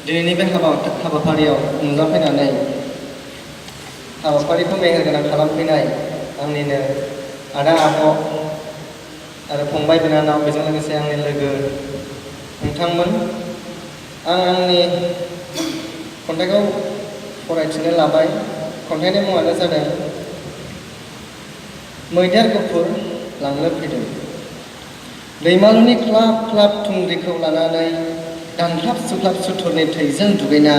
दिनैनि बे हाबाफारियाव नुजाफैनानै हाबाफारिखौ मेहेरगोनां खालामफैनाय आंनिनो आदा आब' आरो फंबाय बिनानाव बेजों लोगोसे आंनि लोगो नोंथांमोन आं आंनि खन्थाइखौ फरायथिनो लाबाय। खन्थाइनि मुङानो जादों मैदेर गुफुर लांनो फैदों। दैमालुनि ख्लाब ख्लाब थुंग्रिखौ लानानै दानख्लाब सुख्लाब सुथुरनि थैजों दुगैना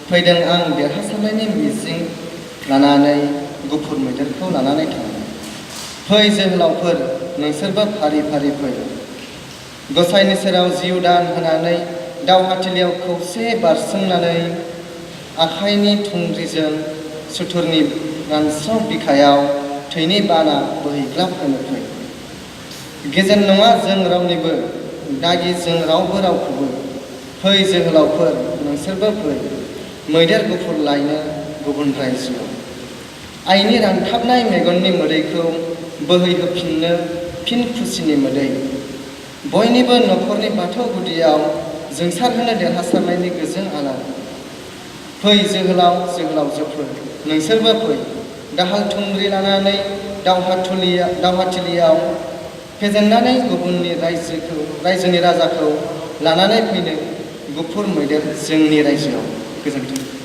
फैदों आं देरहासारनायनि मिजिं लानानै गुफुर मैदेरखौ लानानै थाङो। फै जोहोलावफोर नोंसोरबो फारि फारि फै। गसाइनि सेराव जिउ दान होनानै दावहाथिलियाव खौसे बारसोमनानै आखाइनि थुंग्रिजों सुथुरनि रानस्राव बिखायाव थैनि बाना बोहैग्लाब होनो फै। गेजेर नङा जों रावनिबो दागि जों रावबो रावखौबो। फै जोहोलावफोर नोंसोरबो फै मैदेर गुफुर लायनो गुबुन रायजोआव। आइनि रानथाबनाय मेगननि मोदैखौ बोहैहोफिननो फिन खुसिनि मोदै। बयनिबो नखरनि बाथौ गुदियाव जोंसारहोनो देरहासारनायनि गोजों आलारि। फै जोहोलाव जोहोलावजोफोर नोंसोरबो फै दाहाल थुंग्रि लानानै दावहाथिलियाव फेजेननानै गुबुननि रायजोनि राजाखौ लानानै फैनो गुफुर मैदेर जोंनि रायजोआव। गोजोन्थों।